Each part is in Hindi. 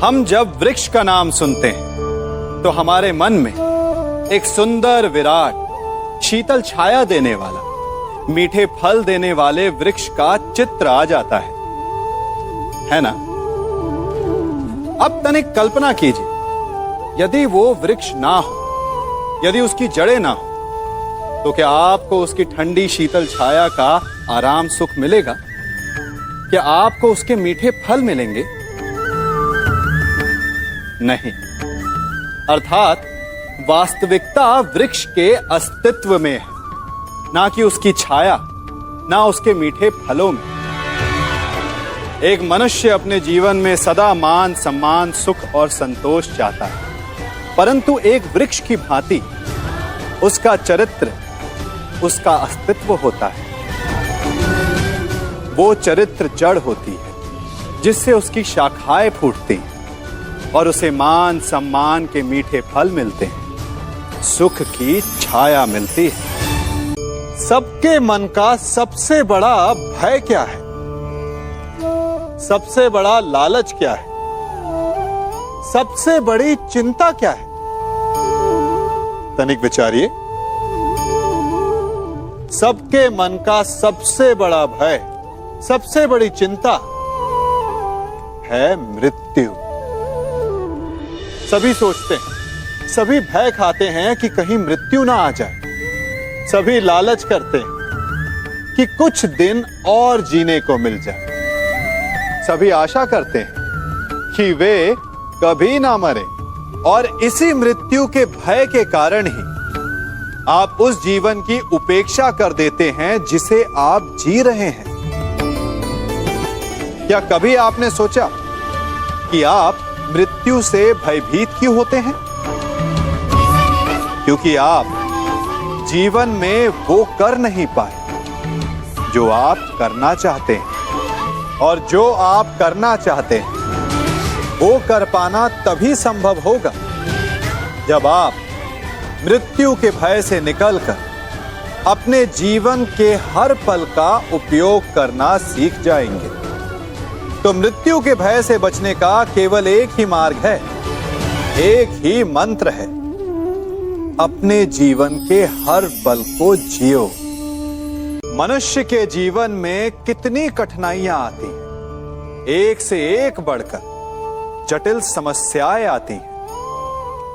हम जब वृक्ष का नाम सुनते हैं तो हमारे मन में एक सुंदर, विराट, शीतल छाया देने वाला, मीठे फल देने वाले वृक्ष का चित्र आ जाता है ना? अब तनिक कल्पना कीजिए, यदि वो वृक्ष ना हो, यदि उसकी जड़ें ना हो, तो क्या आपको उसकी ठंडी शीतल छाया का आराम सुख मिलेगा? क्या आपको उसके मीठे फल मिलेंगे? नहीं। अर्थात वास्तविकता वृक्ष के अस्तित्व में है, ना कि उसकी छाया, ना उसके मीठे फलों में। एक मनुष्य अपने जीवन में सदा मान, सम्मान, सुख और संतोष चाहता है, परंतु एक वृक्ष की भांति उसका चरित्र, उसका अस्तित्व होता है। वो चरित्र जड़ होती है जिससे उसकी शाखाएं फूटती हैं और उसे मान, सम्मान के मीठे फल मिलते हैं, सुख की छाया मिलती है। सबके मन का सबसे बड़ा भय क्या है? सबसे बड़ा लालच क्या है? सबसे बड़ी चिंता क्या है? तनिक विचारिए। सबके मन का सबसे बड़ा भय, सबसे बड़ी चिंता है मृत्यु। सभी सोचते हैं, सभी भय खाते हैं कि कहीं मृत्यु ना आ जाए। सभी लालच करते हैं कि कुछ दिन और जीने को मिल जाए। सभी आशा करते हैं कि वे कभी ना मरे, और इसी मृत्यु के भय के कारण ही आप उस जीवन की उपेक्षा कर देते हैं जिसे आप जी रहे हैं। क्या कभी आपने सोचा कि आप मृत्यु से भयभीत क्यों होते हैं? क्योंकि आप जीवन में वो कर नहीं पाए जो आप करना चाहते हैं, और जो आप करना चाहते हैं वो कर पाना तभी संभव होगा जब आप मृत्यु के भय से निकलकर अपने जीवन के हर पल का उपयोग करना सीख जाएंगे। तो मृत्यु के भय से बचने का केवल एक ही मार्ग है, एक ही मंत्र है। अपने जीवन के हर पल को जियो। मनुष्य के जीवन में कितनी कठिनाइयां आती हैं, एक से एक बढ़कर जटिल समस्याएं आती हैं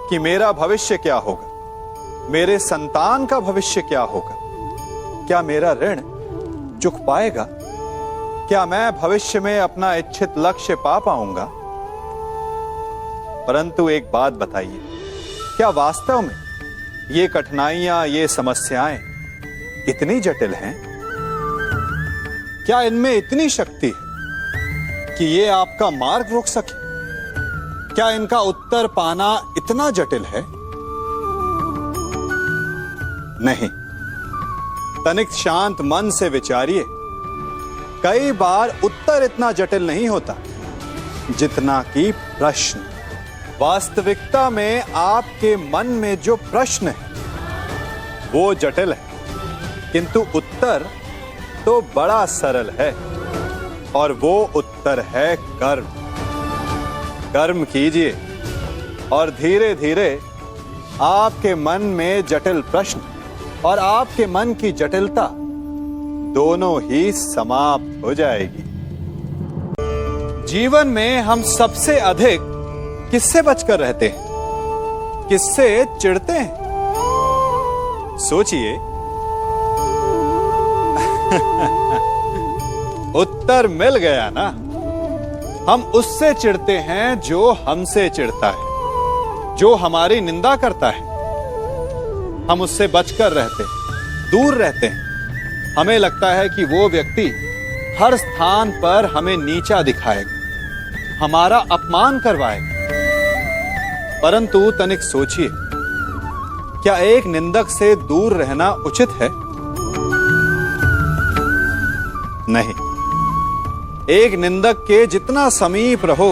कि मेरा भविष्य क्या होगा, मेरे संतान का भविष्य क्या होगा, क्या मेरा ऋण चुक पाएगा, क्या मैं भविष्य में अपना इच्छित लक्ष्य पा पाऊंगा? परंतु एक बात बताइए, क्या वास्तव में ये कठिनाइयां, ये समस्याएं इतनी जटिल हैं? क्या इनमें इतनी शक्ति है कि ये आपका मार्ग रोक सके? क्या इनका उत्तर पाना इतना जटिल है? नहीं। तनिक शांत मन से विचारिए। कई बार उत्तर इतना जटिल नहीं होता जितना कि प्रश्न। वास्तविकता में आपके मन में जो प्रश्न है वो जटिल है, किंतु उत्तर तो बड़ा सरल है, और वो उत्तर है कर्म। कर्म कीजिए और धीरे धीरे आपके मन में जटिल प्रश्न और आपके मन की जटिलता दोनों ही समाप्त हो जाएगी। जीवन में हम सबसे अधिक किससे बचकर रहते हैं? किससे चिढ़ते हैं? सोचिए। उत्तर मिल गया ना। हम उससे चिढ़ते हैं जो हमसे चिढ़ता है, जो हमारी निंदा करता है। हम उससे बचकर रहते हैं, दूर रहते हैं। हमें लगता है कि वो व्यक्ति हर स्थान पर हमें नीचा दिखाएगा, हमारा अपमान करवाएगा। परंतु तनिक सोचिए, क्या एक निंदक से दूर रहना उचित है? नहीं। एक निंदक के जितना समीप रहो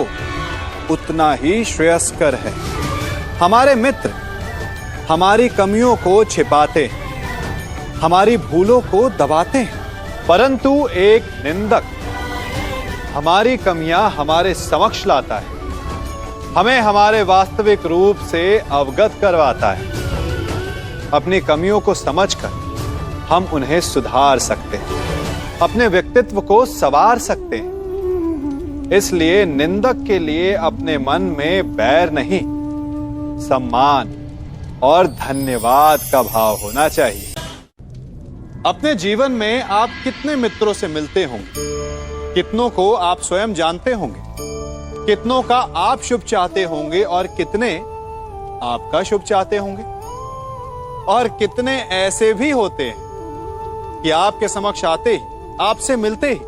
उतना ही श्रेयस्कर है। हमारे मित्र हमारी कमियों को छिपाते हैं, हमारी भूलों को दबाते हैं, परंतु एक निंदक हमारी कमियां हमारे समक्ष लाता है हमें हमारे वास्तविक रूप से अवगत करवाता है। अपनी कमियों को समझकर हम उन्हें सुधार सकते हैं, अपने व्यक्तित्व को संवार सकते हैं। इसलिए निंदक के लिए अपने मन में बैर नहीं, सम्मान और धन्यवाद का भाव होना चाहिए। अपने जीवन में आप कितने मित्रों से मिलते होंगे, कितनों को आप स्वयं जानते होंगे, कितनों का आप शुभ चाहते होंगे और कितने आपका शुभ चाहते होंगे। और कितने ऐसे भी होते हैं कि आपके समक्ष आते ही, आपसे मिलते ही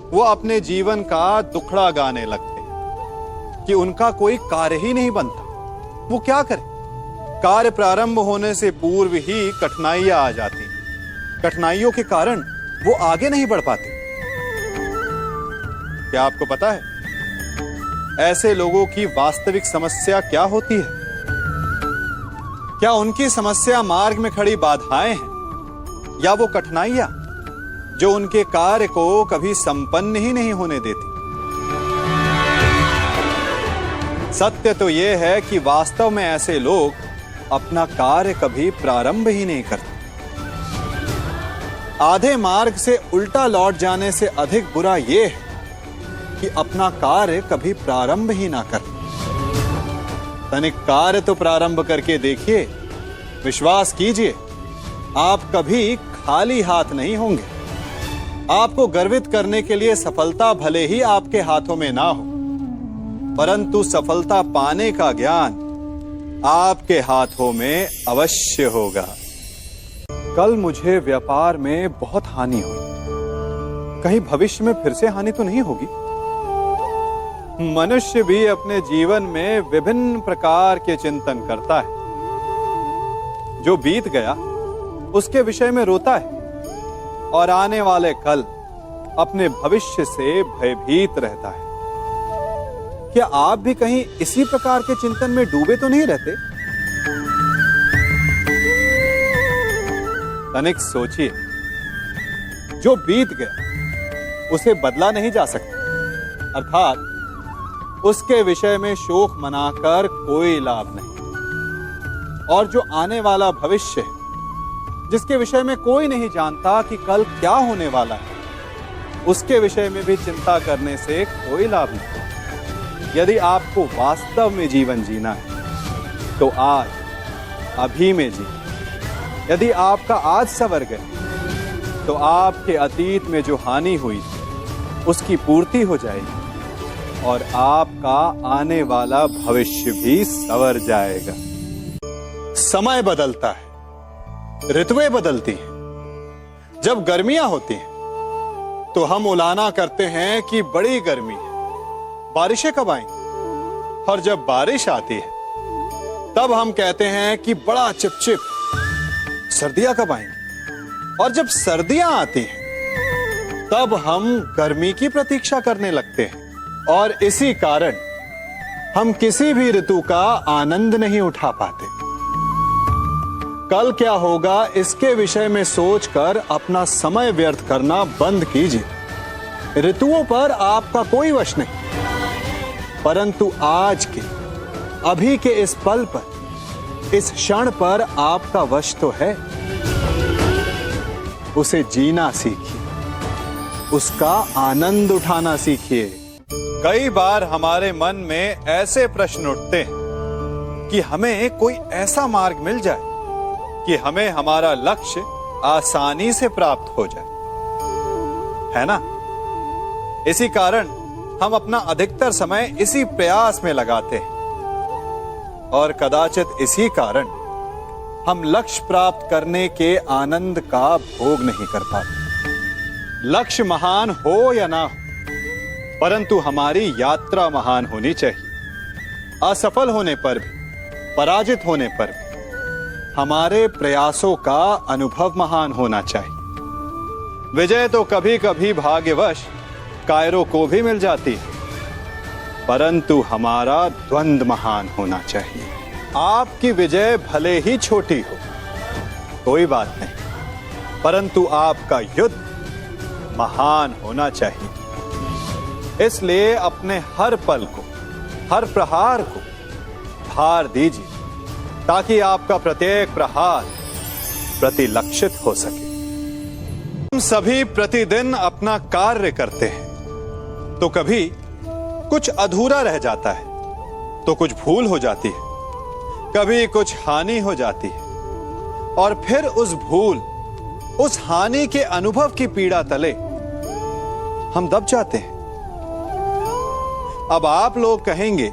वो अपने जीवन का दुखड़ा गाने लगते हैं कि उनका कोई कार्य ही नहीं बनता। वो क्या करे? कार्य प्रारंभ होने से पूर्व ही कठिनाइयां आ जाती हैं। कठिनाइयों के कारण वो आगे नहीं बढ़ पाते। क्या आपको पता है ऐसे लोगों की वास्तविक समस्या क्या होती है? क्या उनकी समस्या मार्ग में खड़ी बाधाएं हैं या वो कठिनाइयां जो उनके कार्य को कभी संपन्न ही नहीं होने देती? सत्य तो यह है कि वास्तव में ऐसे लोग अपना कार्य कभी प्रारंभ ही नहीं करते। आधे मार्ग से उल्टा लौट जाने से अधिक बुरा यह है कि अपना कार्य कभी प्रारंभ ही ना कर। तनिक कार्य तो प्रारंभ करके देखिए, विश्वास कीजिए आप कभी खाली हाथ नहीं होंगे। आपको गर्वित करने के लिए सफलता भले ही आपके हाथों में ना हो, परंतु सफलता पाने का ज्ञान आपके हाथों में अवश्य होगा। कल मुझे व्यापार में बहुत हानि हुई, कहीं भविष्य में फिर से हानि तो नहीं होगी? मनुष्य भी अपने जीवन में विभिन्न प्रकार के चिंतन करता है। जो बीत गया उसके विषय में रोता है और आने वाले कल अपने भविष्य से भयभीत रहता है। क्या आप भी कहीं इसी प्रकार के चिंतन में डूबे तो नहीं रहते? तनिक सोचिए, जो बीत गया उसे बदला नहीं जा सकता, अर्थात उसके विषय में शोक मनाकर कोई लाभ नहीं। और जो आने वाला भविष्य है, जिसके विषय में कोई नहीं जानता कि कल क्या होने वाला है, उसके विषय में भी चिंता करने से कोई लाभ नहीं। यदि आपको वास्तव में जीवन जीना है तो आज, अभी में जी। यदि आपका आज संवर गया तो आपके अतीत में जो हानि हुई उसकी पूर्ति हो जाएगी और आपका आने वाला भविष्य भी संवर जाएगा। समय बदलता है, ऋतुएं बदलती हैं। जब गर्मियां होती हैं तो हम उलाना करते हैं कि बड़ी गर्मी है, बारिशें कब आएंगी? और जब बारिश आती है तब हम कहते हैं कि बड़ा चिपचिप, सर्दियां कब आएंगी? और जब सर्दियां आती हैं तब हम गर्मी की प्रतीक्षा करने लगते हैं। और इसी कारण हम किसी भी ऋतु का आनंद नहीं उठा पाते। कल क्या होगा इसके विषय में सोचकर अपना समय व्यर्थ करना बंद कीजिए। ऋतुओं पर आपका कोई वश नहीं, परंतु आज के, अभी के इस पल पर, इस क्षण पर आपका वश तो है। उसे जीना सीखिए, उसका आनंद उठाना सीखिए। कई बार हमारे मन में ऐसे प्रश्न उठते हैं कि हमें कोई ऐसा मार्ग मिल जाए कि हमें हमारा लक्ष्य आसानी से प्राप्त हो जाए, है ना? इसी कारण हम अपना अधिकतर समय इसी प्रयास में लगाते हैं और कदाचित इसी कारण हम लक्ष्य प्राप्त करने के आनंद का भोग नहीं कर पाते। लक्ष्य महान हो या ना हो, परंतु हमारी यात्रा महान होनी चाहिए। असफल होने पर भी, पराजित होने पर भी हमारे प्रयासों का अनुभव महान होना चाहिए। विजय तो कभी कभी भाग्यवश कायरों को भी मिल जाती है, परंतु हमारा द्वंद महान होना चाहिए। आपकी विजय भले ही छोटी हो, कोई बात नहीं, परंतु आपका युद्ध महान होना चाहिए। इसलिए अपने हर पल को हर प्रहार को भार दीजिए ताकि आपका प्रत्येक प्रहार प्रतिलक्षित हो सके। हम सभी प्रतिदिन अपना कार्य करते हैं तो कभी कुछ अधूरा रह जाता है, तो कुछ भूल हो जाती है, कभी कुछ हानि हो जाती है और फिर उस भूल, उस हानि के अनुभव की पीड़ा तले हम दब जाते हैं। अब आप लोग कहेंगे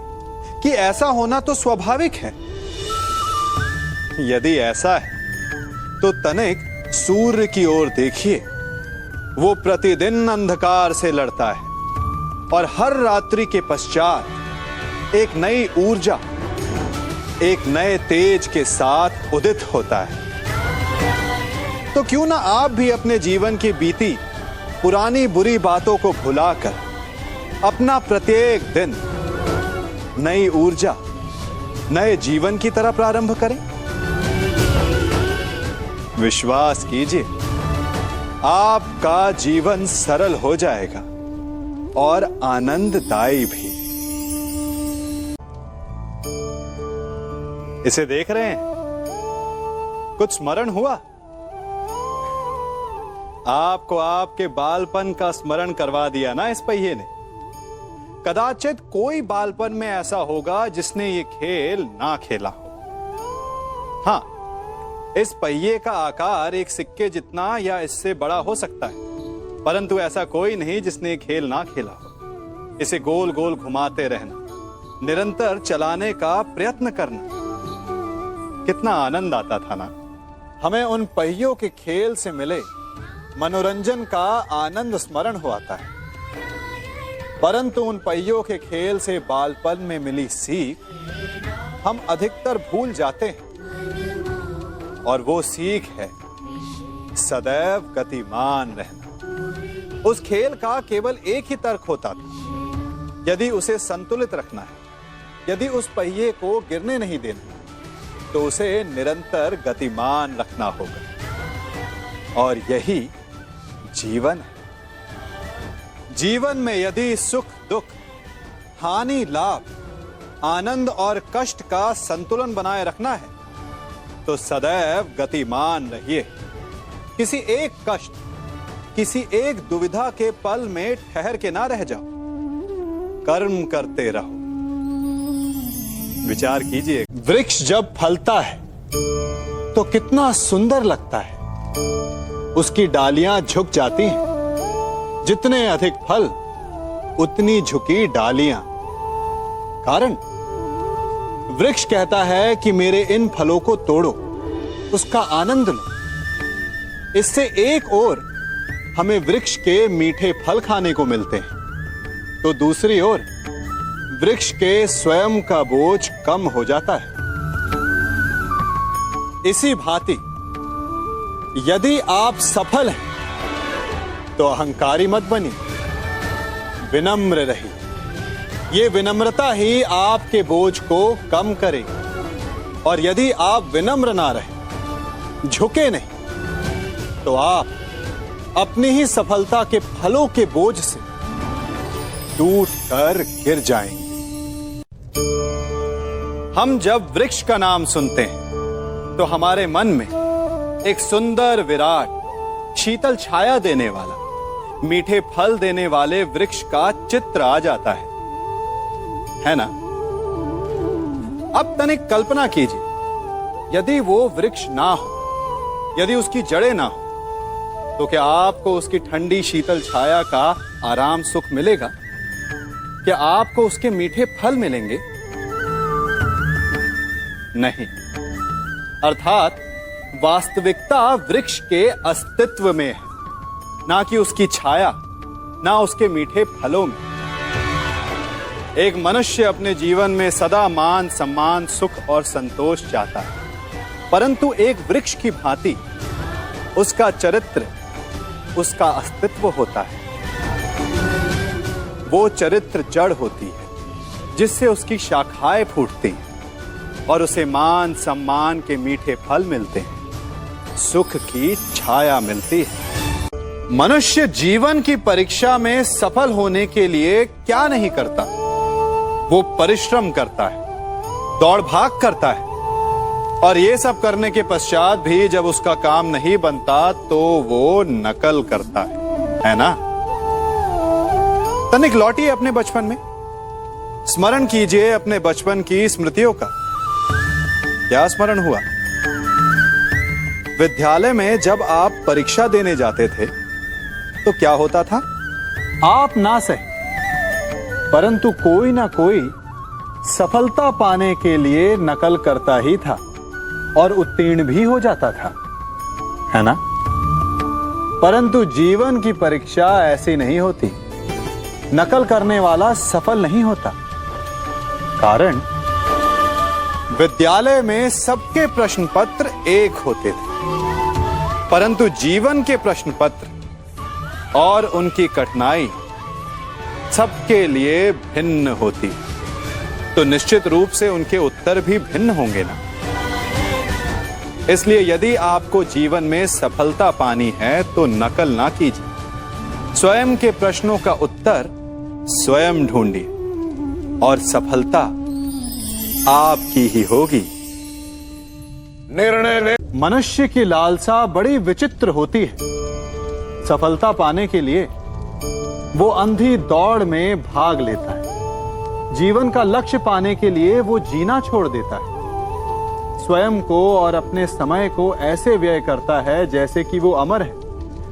कि ऐसा होना तो स्वाभाविक है। यदि ऐसा है तो तनिक सूर्य की ओर देखिए। वो प्रतिदिन अंधकार से लड़ता है और हर रात्रि के पश्चात एक नई ऊर्जा, एक नए तेज के साथ उदित होता है। तो क्यों ना आप भी अपने जीवन की बीती पुरानी बुरी बातों को भुलाकर अपना प्रत्येक दिन नई ऊर्जा, नए जीवन की तरह प्रारंभ करें। विश्वास कीजिए, आपका जीवन सरल हो जाएगा और आनंददायी भी। इसे देख रहे हैं? कुछ स्मरण हुआ? आपको आपके बालपन का स्मरण करवा दिया ना इस पहिए ने। कदाचित कोई बालपन में ऐसा होगा जिसने ये खेल ना खेला हो। हां, इस पहिए का आकार एक सिक्के जितना या इससे बड़ा हो सकता है, परंतु ऐसा कोई नहीं जिसने ये खेल ना खेला हो। इसे गोल गोल घुमाते रहना, निरंतर चलाने का प्रयत्न करना, कितना आनंद आता था ना। हमें उन पहियों के खेल से मिले मनोरंजन का आनंद स्मरण हो आता है, परंतु उन पहियों के खेल से बालपन में मिली सीख हम अधिकतर भूल जाते हैं। और वो सीख है सदैव गतिमान रहना। उस खेल का केवल एक ही तर्क होता था, यदि उसे संतुलित रखना है, यदि उस पहिए को गिरने नहीं देना, तो उसे निरंतर गतिमान रखना होगा। और यही जीवन है। जीवन में यदि सुख दुख, हानि लाभ, आनंद और कष्ट का संतुलन बनाए रखना है तो सदैव गतिमान रहिए। किसी एक कष्ट, किसी एक दुविधा के पल में ठहर के ना रह जाओ, कर्म करते रहो। विचार कीजिए, वृक्ष जब फलता है तो कितना सुंदर लगता है। उसकी डालियां झुक जाती हैं, जितने अधिक फल उतनी झुकी डालियां। कारण वृक्ष कहता है कि मेरे इन फलों को तोड़ो, उसका आनंद लो। इससे एक ओर हमें वृक्ष के मीठे फल खाने को मिलते हैं, तो दूसरी ओर वृक्ष के स्वयं का बोझ कम हो जाता है। इसी भांति यदि आप सफल हैं तो अहंकारी मत बनिए, विनम्र रहिए। ये विनम्रता ही आपके बोझ को कम करेगी। और यदि आप विनम्र ना रहे, झुके नहीं, तो आप अपनी ही सफलता के फलों के बोझ से टूट कर गिर जाएंगे। हम जब वृक्ष का नाम सुनते हैं तो हमारे मन में एक सुंदर, विराट, शीतल छाया देने वाला, मीठे फल देने वाले वृक्ष का चित्र आ जाता है ना? अब तनिक कल्पना कीजिए, यदि वो वृक्ष ना हो, यदि उसकी जड़ें ना हो, तो क्या आपको उसकी ठंडी शीतल छाया का आराम सुख मिलेगा? क्या आपको उसके मीठे फल मिलेंगे? नहीं। अर्थात वास्तविकता वृक्ष के अस्तित्व में है, ना कि उसकी छाया, ना उसके मीठे फलों में। एक मनुष्य अपने जीवन में सदा मान सम्मान, सुख और संतोष चाहता है, परंतु एक वृक्ष की भांति उसका चरित्र, उसका अस्तित्व होता है। वो चरित्र जड़ होती है जिससे उसकी शाखाएं फूटती हैं और उसे मान सम्मान के मीठे फल मिलते हैं, सुख की छाया मिलती है। मनुष्य जीवन की परीक्षा में सफल होने के लिए क्या नहीं करता, वो परिश्रम करता है, दौड़ भाग करता है, और ये सब करने के पश्चात भी जब उसका काम नहीं बनता तो वो नकल करता है ना? तनिक लौटिए अपने बचपन में, स्मरण कीजिए अपने बचपन की स्मृतियों का। क्या स्मरण हुआ? विद्यालय में जब आप परीक्षा देने जाते थे तो क्या होता था? आप ना सही, परंतु कोई ना कोई सफलता पाने के लिए नकल करता ही था और उत्तीर्ण भी हो जाता था, है ना? परंतु जीवन की परीक्षा ऐसी नहीं होती। नकल करने वाला सफल नहीं होता। कारण विद्यालय में सबके प्रश्न पत्र एक होते थे, परंतु जीवन के प्रश्न पत्र और उनकी कठिनाई सबके लिए भिन्न होती, तो निश्चित रूप से उनके उत्तर भी भिन्न होंगे ना। इसलिए यदि आपको जीवन में सफलता पानी है तो नकल ना कीजिए, स्वयं के प्रश्नों का उत्तर स्वयं ढूंढिए और सफलता आपकी ही होगी। निर्णय ले। मनुष्य की लालसा बड़ी विचित्र होती है। सफलता पाने के लिए वो अंधी दौड़ में भाग लेता है। जीवन का लक्ष्य पाने के लिए वो जीना छोड़ देता है। स्वयं को और अपने समय को ऐसे व्यय करता है जैसे कि वो अमर है,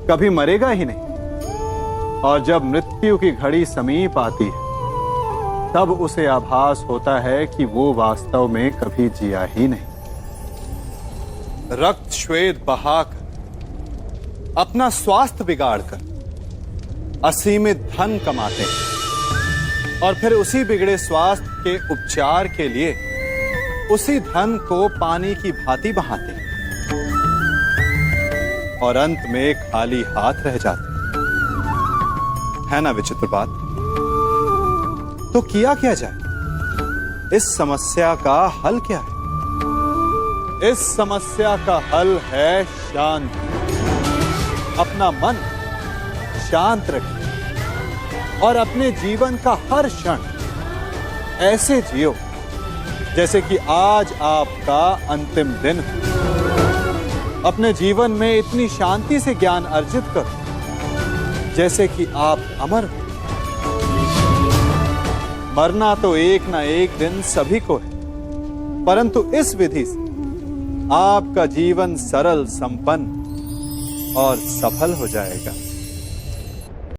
कभी मरेगा ही नहीं। और जब मृत्यु की घड़ी समीप आती है तब उसे आभास होता है कि वो वास्तव में कभी जिया ही नहीं। रक्त श्वेत बहाकर, अपना स्वास्थ्य बिगाड़कर असीमित धन कमाते हैं और फिर उसी बिगड़े स्वास्थ्य के उपचार के लिए उसी धन को पानी की भांति बहाते हैं और अंत में खाली हाथ रह जाते हैं। है ना विचित्र बात? तो किया क्या जाए? इस समस्या का हल क्या है? इस समस्या का हल है शांति। अपना मन शांत रखिए और अपने जीवन का हर क्षण ऐसे जियो जैसे कि आज आपका अंतिम दिन हो। अपने जीवन में इतनी शांति से ज्ञान अर्जित करो जैसे कि आप अमर हो। मरना तो एक ना एक दिन सभी को है, परंतु इस विधि से आपका जीवन सरल, संपन्न और सफल हो जाएगा।